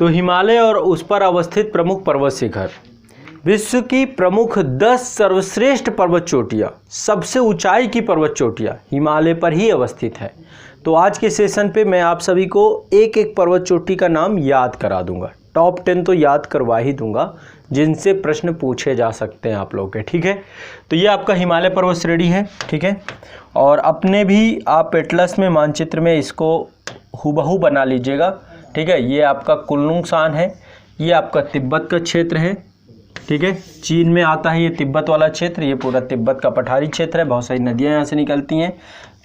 तो हिमालय और उस पर अवस्थित प्रमुख पर्वत शिखर। विश्व की प्रमुख 10 सर्वश्रेष्ठ पर्वत चोटियाँ, सबसे ऊंचाई की पर्वत चोटियाँ हिमालय पर ही अवस्थित है। तो आज के सेशन पे मैं आप सभी को एक एक पर्वत चोटी का नाम याद करा दूंगा। टॉप 10 तो याद करवा ही दूंगा जिनसे प्रश्न पूछे जा सकते हैं आप लोग के, ठीक है। तो ये आपका हिमालय पर्वत श्रेणी है, ठीक है। और अपने भी आप एटलस में मानचित्र में इसको हूबहू बना लीजिएगा, ठीक है। ये आपका कुलुंग सान है, ये आपका तिब्बत का क्षेत्र है, ठीक है। चीन में आता है ये तिब्बत वाला क्षेत्र, ये पूरा तिब्बत का पठारी क्षेत्र है, बहुत सारी नदियाँ यहाँ से निकलती हैं।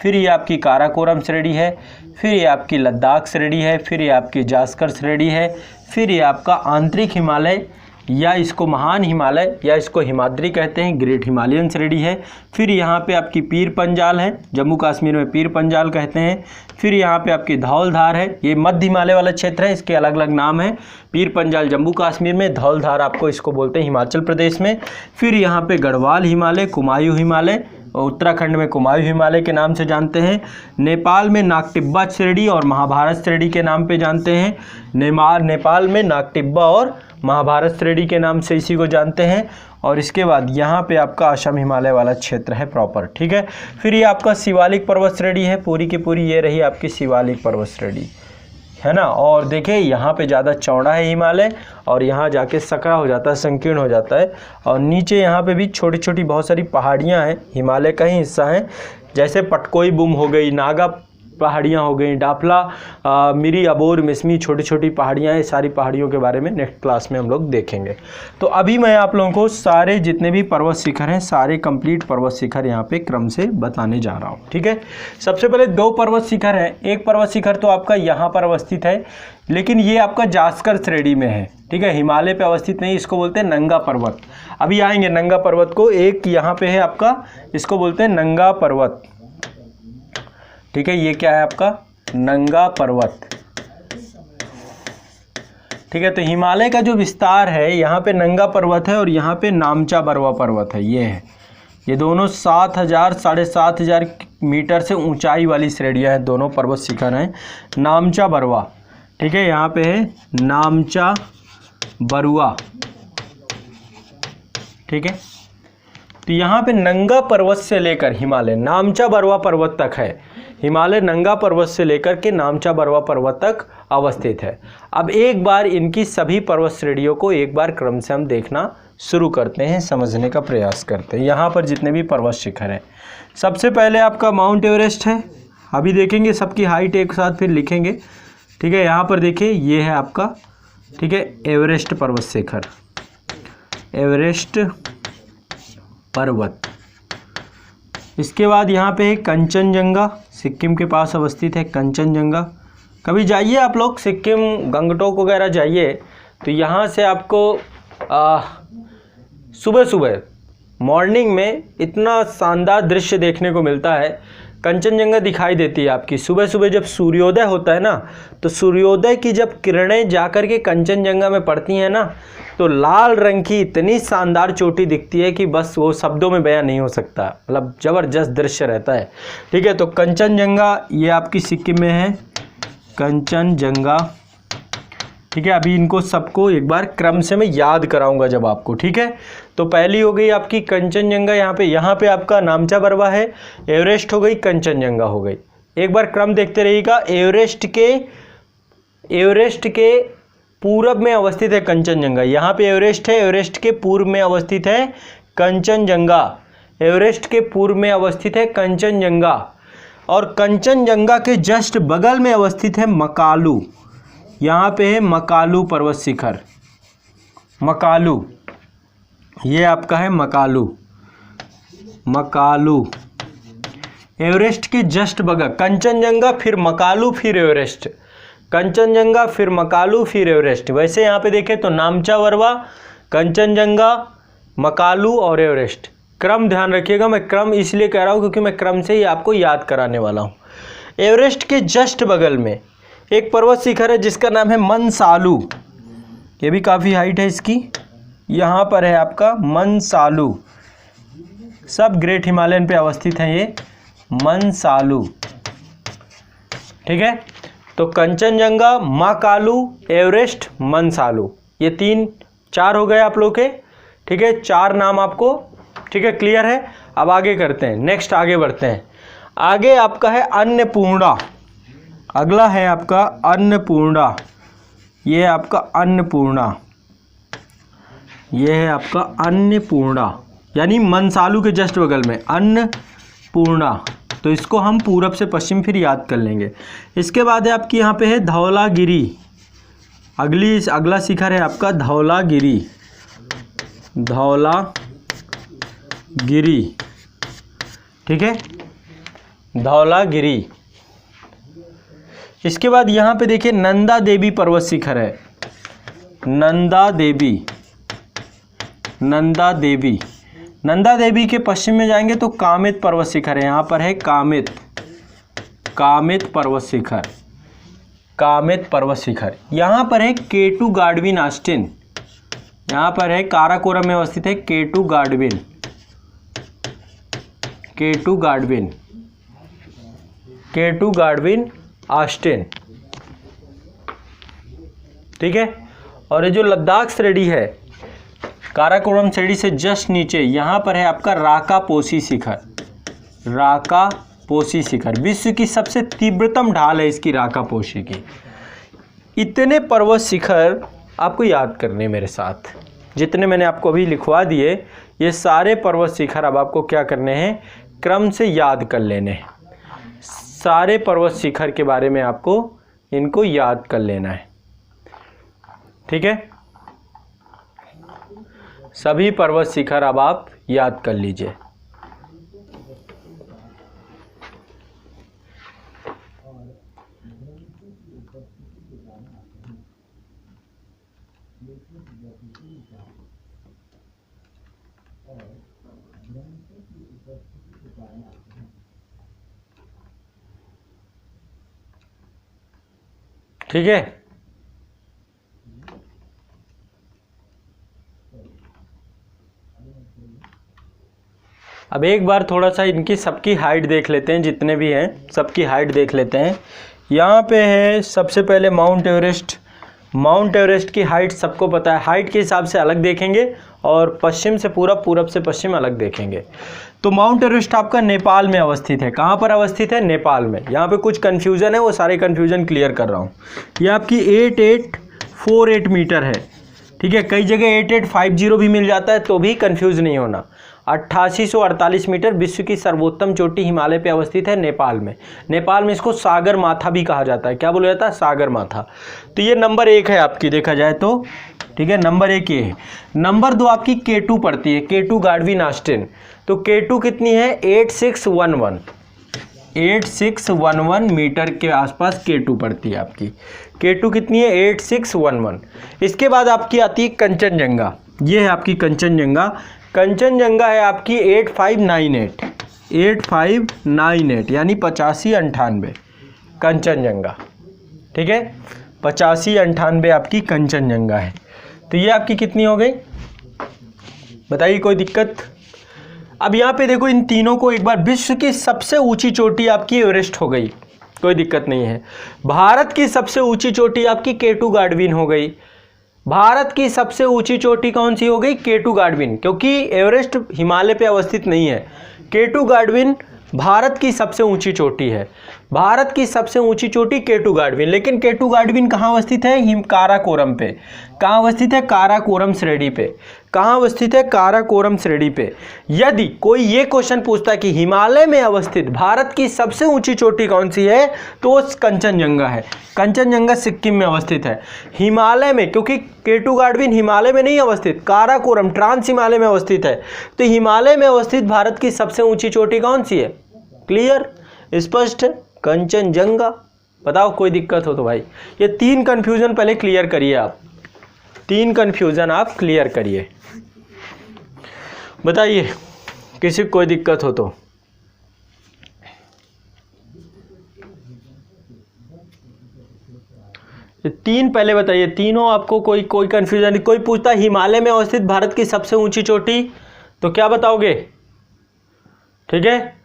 फिर ये आपकी काराकोरम श्रेणी है, फिर ये आपकी लद्दाख श्रेणी है, फिर ये आपकी जास्कर श्रेणी है, फिर ये आपका आंतरिक हिमालय या इसको महान हिमालय या इसको हिमाद्री कहते हैं, ग्रेट हिमालयन श्रेणी है। फिर यहाँ पे आपकी पीर पंजाल है, जम्मू कश्मीर में पीर पंजाल कहते हैं। फिर यहाँ पे आपकी धौलधार है, ये मध्य हिमालय वाला क्षेत्र है, इसके अलग अलग नाम है। पीर पंजाल जम्मू कश्मीर में, धौलधार आपको इसको बोलते हैं हिमाचल प्रदेश में। फिर यहाँ पे गढ़वाल हिमालय, कुमायूं हिमालय, उत्तराखंड में कुमायूं हिमालय के नाम से जानते हैं। नेपाल में नागटिब्बा श्रेणी और महाभारत श्रेणी के नाम पे जानते हैं। नेपाल में नागटिब्बा और महाभारत श्रेणी के नाम से इसी को जानते हैं। और इसके बाद यहाँ पे आपका असम हिमालय वाला क्षेत्र है प्रॉपर, ठीक है। फिर ये आपका शिवालिक पर्वत श्रेणी है, पूरी की पूरी ये रही आपकी शिवालिक पर्वत श्रेणी, है ना। और देखिए यहाँ पे ज़्यादा चौड़ा है हिमालय और यहाँ जाके सकरा हो जाता है, संकीर्ण हो जाता है। और नीचे यहाँ पे भी छोटी छोटी बहुत सारी पहाड़ियाँ हैं, हिमालय का ही हिस्सा हैं, जैसे पटकोई बुम हो गई, नागा पहाड़ियाँ हो गई, डाफला, मिरी, अबोर, मिसमी, छोटी छोटी पहाड़ियाँ हैं। सारी पहाड़ियों के बारे में नेक्स्ट क्लास में हम लोग देखेंगे। तो अभी मैं आप लोगों को सारे जितने भी पर्वत शिखर हैं, सारे कंप्लीट पर्वत शिखर यहाँ पे क्रम से बताने जा रहा हूँ, ठीक है। सबसे पहले 2 पर्वत शिखर हैं। एक पर्वत शिखर तो आपका यहाँ पर अवस्थित है, लेकिन ये आपका जास्कर श्रेणी में है, ठीक है, हिमालय पे अवस्थित नहीं। इसको बोलते हैं नंगा पर्वत। अभी आएंगे नंगा पर्वत को। एक यहाँ पे है आपका, इसको बोलते हैं नंगा पर्वत, ठीक है। ये क्या है आपका नंगा पर्वत, ठीक है। तो हिमालय का जो विस्तार है, यहाँ पे नंगा पर्वत है और यहाँ पे नामचा बरवा पर्वत है, ये है। ये दोनों 7000 साढ़े 7000 मीटर से ऊंचाई वाली श्रेणियाँ हैं, दोनों पर्वत शिखर हैं। नामचा बरवा, ठीक है, यहाँ पे है नामचा बरुआ, ठीक है। तो यहाँ पे नंगा पर्वत से लेकर हिमालय नामचा बरवा पर्वत तक है। हिमालय नंगा पर्वत से लेकर के नामचा बरवा पर्वत तक अवस्थित है। अब एक बार इनकी सभी पर्वत श्रेणियों को एक बार क्रम से हम देखना शुरू करते हैं, समझने का प्रयास करते हैं। यहाँ पर जितने भी पर्वत शिखर हैं, सबसे पहले आपका माउंट एवरेस्ट है। अभी देखेंगे सबकी हाइट एक साथ फिर लिखेंगे, ठीक है। यहाँ पर देखिए ये है आपका, ठीक है, एवरेस्ट पर्वत शिखर, एवरेस्ट पर्वत। इसके बाद यहाँ पे है कंचनजंगा, सिक्किम के पास अवस्थित है कंचनजंगा। कभी जाइए आप लोग सिक्किम, गंगटोक वगैरह जाइए, तो यहाँ से आपको सुबह सुबह मॉर्निंग में इतना शानदार दृश्य देखने को मिलता है। कंचनजंगा दिखाई देती है आपकी सुबह सुबह जब सूर्योदय होता है ना, तो सूर्योदय की जब किरणें जाकर के कंचनजंगा में पड़ती हैं ना, तो लाल रंग की इतनी शानदार चोटी दिखती है कि बस वो शब्दों में बयां नहीं हो सकता, मतलब ज़बरदस्त दृश्य रहता है, ठीक है। तो कंचनजंगा ये आपकी सिक्किम में है, कंचनजंगा, ठीक है। अभी इनको सबको एक बार क्रम से मैं याद कराऊंगा जब आपको, ठीक है। तो पहली हो गई आपकी कंचनजंगा, यहाँ पे आपका नामचा बरवा है, एवरेस्ट हो गई, कंचनजंगा हो गई। एक बार क्रम देखते रहिएगा। एवरेस्ट के पूरब में अवस्थित है कंचनजंगा, यहाँ पे एवरेस्ट है, एवरेस्ट के पूर्व में अवस्थित है कंचनजंगा, एवरेस्ट के पूर्व में अवस्थित है कंचनजंगा। और कंचनजंगा के जस्ट बगल में अवस्थित है मकालू, यहाँ पे है मकालू पर्वत शिखर, मकालू, ये आपका है मकालू, मकालू एवरेस्ट के जस्ट बगल, कंचनजंगा फिर मकालू फिर एवरेस्ट, कंचनजंगा फिर मकालू फिर एवरेस्ट। वैसे यहाँ पे देखें तो नामचा बरवा, कंचनजंगा, मकालू और एवरेस्ट। क्रम ध्यान रखिएगा, मैं क्रम इसलिए कह रहा हूँ क्योंकि मैं क्रम से ही आपको याद कराने वाला हूँ। एवरेस्ट के जस्ट बगल में एक पर्वत शिखर है जिसका नाम है मनसालू, ये भी काफ़ी हाइट है इसकी, यहाँ पर है आपका मनसालू, सब ग्रेट हिमालयन पे अवस्थित हैं ये मनसालू, ठीक है। तो कंचनजंगा, महाकालू, एवरेस्ट, मनसालू, ये 4 हो गए आप लोग के। ठीक है, 4 नाम आपको, ठीक है, क्लियर है। अब आगे करते हैं, नेक्स्ट आगे बढ़ते हैं। आगे आपका है अन्नपूर्णा। अगला है आपका अन्नपूर्णा। ये है आपका अन्नपूर्णा, ये है आपका अन्नपूर्णा, यानी मनसालू के जस्ट बगल में अन्नपूर्णा। तो इसको हम पूरब से पश्चिम फिर याद कर लेंगे। इसके बाद है आपकी यहाँ पे है धौलागिरी। अगला शिखर है आपका धौलागिरी। धौलागिरी, ठीक है, धौलागिरी। इसके बाद यहाँ पे देखिए नंदा देवी पर्वत शिखर है। नंदा देवी, नंदा देवी, नंदा देवी के पश्चिम में जाएंगे तो कामित पर्वत शिखर है। यहाँ पर है कामित, कामित पर्वत शिखर, कामित पर्वत शिखर। यहाँ पर है केटू गाडविन ऑस्टिन। यहाँ पर है काराकोरम में अवस्थित है केटू गाडविन, केटू गाडविन, केटू गाडविन ऑस्टिन, ठीक है। और ये जो लद्दाख श्रेणी है, काराकोरम श्रेणी से जस्ट नीचे, यहाँ पर है आपका राका पोसी शिखर। राका पोसी शिखर विश्व की सबसे तीव्रतम ढाल है इसकी, राका पोसी की। इतने पर्वत शिखर आपको याद करने मेरे साथ, जितने मैंने आपको अभी लिखवा दिए, ये सारे पर्वत शिखर अब आपको क्या करने हैं, क्रम से याद कर लेने हैं। सारे पर्वत शिखर के बारे में आपको इनको याद कर लेना है, ठीक है। सभी पर्वत शिखर अब आप याद कर लीजिए। ठीक है, अब एक बार थोड़ा सा इनकी सबकी हाइट देख लेते हैं, जितने भी हैं सबकी हाइट देख लेते हैं। यहाँ पे है सबसे पहले माउंट एवरेस्ट। माउंट एवरेस्ट की हाइट सबको पता है, हाइट के हिसाब से अलग देखेंगे और पश्चिम से पूरब, पूरब से पश्चिम अलग देखेंगे। तो माउंट एवरेस्ट आपका नेपाल में अवस्थित है। कहाँ पर अवस्थित है? नेपाल में। यहाँ पे कुछ कन्फ्यूज़न है, वो सारे कन्फ्यूज़न क्लियर कर रहा हूँ। ये आपकी 8848 मीटर है, ठीक है। कई जगह 8850 भी मिल जाता है, तो भी कन्फ्यूज़ नहीं होना। 8848 मीटर विश्व की सर्वोत्तम चोटी हिमालय पे अवस्थित है, नेपाल में। नेपाल में इसको सागर माथा भी कहा जाता है। क्या बोला जाता है? सागर माथा। तो ये नंबर 1 है आपकी, देखा जाए तो, ठीक है, नंबर 1 ये है। नंबर 2 आपकी K2 पड़ती है, केटू गाडविन ऑस्टिन। तो K2 कितनी है? 8611, 8611 मीटर के आसपास K2 पड़ती है आपकी। K2 कितनी है? 8611। इसके बाद आपकी आती है कंचनजंगा। ये है आपकी कंचनजंगा। कंचनजंगा है आपकी 8598, 8598 यानी 8598 कंचनजंगा, ठीक है। 8598 आपकी कंचनजंगा है। तो ये आपकी कितनी हो गई बताइए, कोई दिक्कत? अब यहाँ पे देखो, इन तीनों को एक बार, विश्व की सबसे ऊंची चोटी आपकी एवरेस्ट हो गई, कोई दिक्कत नहीं है। भारत की सबसे ऊंची चोटी आपकी केटू गाडविन हो गई। भारत की सबसे ऊंची चोटी कौन सी हो गई? केटू गाडविन, क्योंकि एवरेस्ट हिमालय पे अवस्थित नहीं है। केटू गाडविन भारत की सबसे ऊंची चोटी है। भारत की सबसे ऊंची चोटी केटू गाडविन। लेकिन केटू गाडविन कहाँ अवस्थित है? काराकोरम पे। कहाँ अवस्थित है? काराकोरम श्रेणी पे। कहाँ अवस्थित है? काराकोरम श्रेणी पे। यदि कोई ये क्वेश्चन पूछता है कि हिमालय में अवस्थित भारत की सबसे ऊंची चोटी कौन सी है, तो कंचनजंगा है। कंचनजंगा सिक्किम में अवस्थित है। हिमालय में, क्योंकि केटू गाडविन हिमालय में नहीं अवस्थित, काराकोरम ट्रांस हिमालय में अवस्थित है। तो हिमालय में अवस्थित भारत की सबसे ऊंची चोटी कौन सी है? क्लियर, स्पष्ट? कंचनजंगा। बताओ कोई दिक्कत हो तो भाई। ये 3 कन्फ्यूजन पहले क्लियर करिए आप, 3 कन्फ्यूजन आप क्लियर करिए। बताइए किसी को कोई दिक्कत हो तो। ये 3 पहले बताइए, तीनों आपको कोई कन्फ्यूजन नहीं। कोई पूछता है हिमालय में अवस्थित भारत की सबसे ऊंची चोटी, तो क्या बताओगे? ठीक है,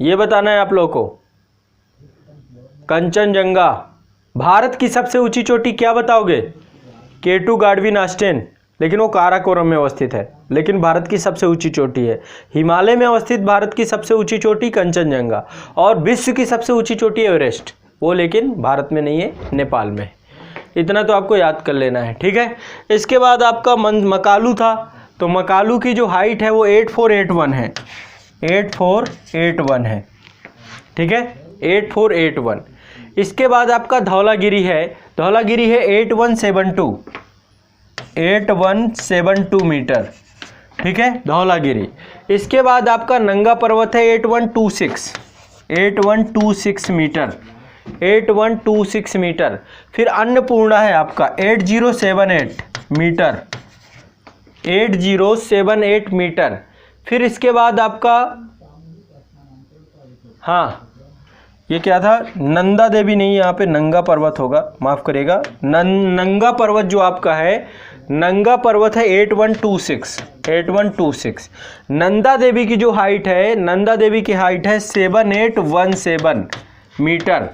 ये बताना है आप लोगों को। कंचनजंगा, भारत की सबसे ऊंची चोटी क्या बताओगे? K2 गाडविन ऑस्टिन, लेकिन वो काराकोरम में अवस्थित है, लेकिन भारत की सबसे ऊंची चोटी है। हिमालय में अवस्थित भारत की सबसे ऊंची चोटी कंचनजंगा, और विश्व की सबसे ऊंची चोटी एवरेस्ट, वो लेकिन भारत में नहीं है, नेपाल में। इतना तो आपको याद कर लेना है, ठीक है। इसके बाद आपका मकालू था, तो मकालू की जो हाइट है वो 8481 है, 8481 है, ठीक है, 8481। इसके बाद आपका धौलागिरी है, धौलागिरी है 8172 मीटर, ठीक है, धौलागिरी। इसके बाद आपका नंगा पर्वत है 8126 मीटर, 8126 मीटर। फिर अन्नपूर्णा है आपका 8078 मीटर, 8078 मीटर। फिर इसके बाद आपका, हाँ ये क्या था, नंदा देवी नहीं, यहाँ पे नंगा पर्वत होगा, माफ़ करेगा, नंगा पर्वत जो आपका है, नंगा पर्वत है 8126। नंदा देवी की जो हाइट है, नंदा देवी की हाइट है 7817 मीटर,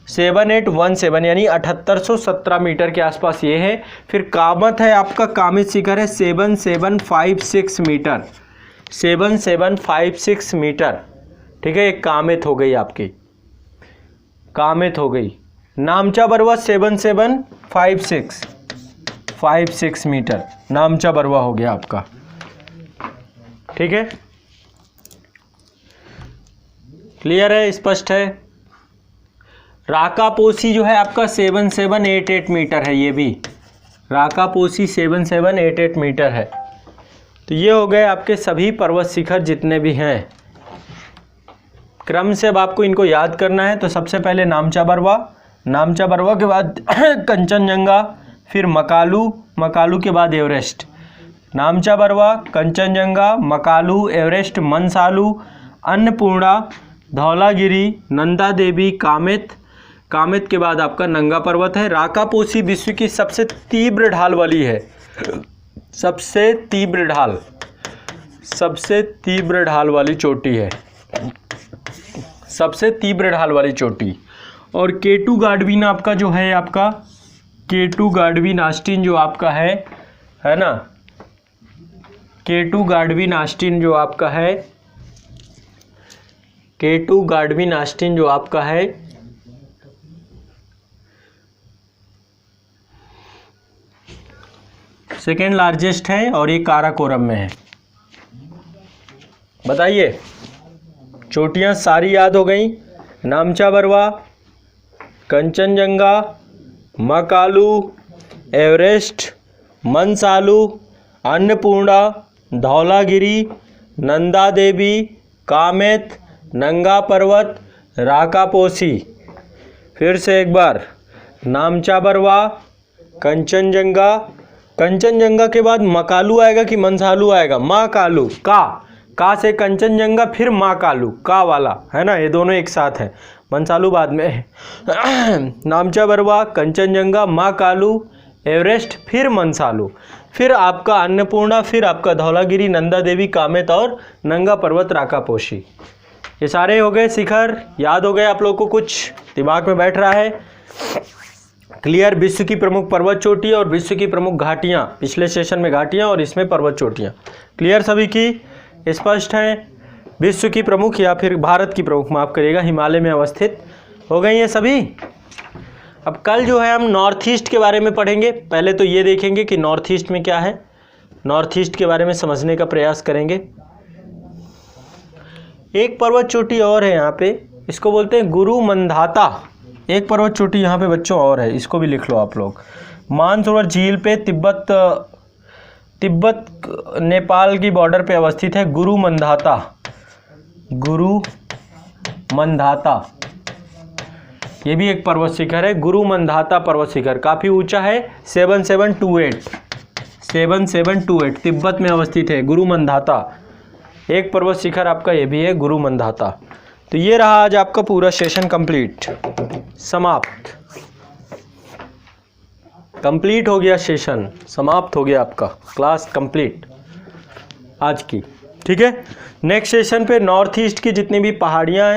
7817 यानी 7817 मीटर के आसपास ये है। फिर कामत है आपका, कामित शिखर है 7756 मीटर, 7756 मीटर, ठीक है, एक कामित हो गई आपकी, कामित हो गई। नामचा बरवा 7756 मीटर, नामचा बरवा हो गया आपका, ठीक है, क्लियर है, स्पष्ट है। राकापोसी जो है आपका 7788 मीटर है, ये भी राकापोसी 7788 मीटर है। तो ये हो गए आपके सभी पर्वत शिखर जितने भी हैं। क्रम से अब आपको इनको याद करना है। तो सबसे पहले नामचा बरवा, नामचा बरवा के बाद कंचनजंगा, फिर मकालू, मकालू के बाद एवरेस्ट। नामचा बरवा, कंचनजंगा, मकालू, एवरेस्ट, मनसालू, अन्नपूर्णा, धौलागिरी, नंदा देवी, कामित, कामित के बाद आपका नंगा पर्वत है। राकापोसी विश्व की सबसे तीव्र ढाल वाली है, सबसे तीव्र ढाल, सबसे तीव्र ढाल वाली चोटी है, सबसे तीव्र ढाल वाली चोटी। और K2 गाडविन आपका जो है, आपका K2 गाडविन ऑस्टिन जो आपका है ना, K2 गाडविन ऑस्टिन जो आपका है, K2 गाडविन ऑस्टिन जो आपका है, सेकेंड लार्जेस्ट है और ये काराकोरम में है। बताइए, चोटियां सारी याद हो गई? नामचा बरवा, कंचनजंगा, मकालू, एवरेस्ट, मनसालू, अन्नपूर्णा, धौलागिरी, नंदा देवी, कामित, नंगा पर्वत, राकापोसी। फिर से एक बार, नामचा बरवा, कंचनजंगा, कंचनजंगा के बाद मकालू आएगा कि मनसालू आएगा? महाकालू, का से कंचनजंगा, फिर महाकालू, का वाला है ना, ये दोनों एक साथ है, मनसालू बाद में है। नामचा बरवा, कंचनजंगा, महाकालू, एवरेस्ट, फिर मनसालू, फिर आपका अन्नपूर्णा, फिर आपका धौलागिरी, नंदा देवी, कामित और नंगा पर्वत, राकापोशी। ये सारे हो गए शिखर, याद हो गए आप लोग को? कुछ दिमाग में बैठ रहा है? क्लियर? विश्व की प्रमुख पर्वत चोटी और विश्व की प्रमुख घाटियाँ, पिछले सेशन में घाटियाँ और इसमें पर्वत चोटियाँ। क्लियर सभी की? स्पष्ट है? विश्व की प्रमुख या फिर भारत की प्रमुख, माफ़ करिएगा, हिमालय में अवस्थित हो गई हैं सभी। अब कल जो है हम नॉर्थ ईस्ट के बारे में पढ़ेंगे। पहले तो ये देखेंगे कि नॉर्थ ईस्ट में क्या है, नॉर्थ ईस्ट के बारे में समझने का प्रयास करेंगे। एक पर्वत चोटी और है यहाँ पे, इसको बोलते हैं गुरु मंधाता। एक पर्वत चोटी यहाँ पे बच्चों और है, इसको भी लिख लो आप लोग। मानसरोवर झील पे तिब्बत नेपाल की बॉर्डर पे अवस्थित है गुरु मंधाता, गुरु मंधाता। ये भी एक पर्वत शिखर है, गुरु मंधाता पर्वत शिखर, काफ़ी ऊंचा है, 7728 तिब्बत में अवस्थित है गुरु मंधाता। एक पर्वत शिखर आपका ये भी है गुरु मंधाता। तो ये रहा आज आपका पूरा सेशन कंप्लीट, समाप्त, कंप्लीट हो गया सेशन, समाप्त हो गया आपका क्लास कंप्लीट आज की। ठीक है, नेक्स्ट सेशन पे नॉर्थ ईस्ट की जितनी भी पहाड़ियाँ हैं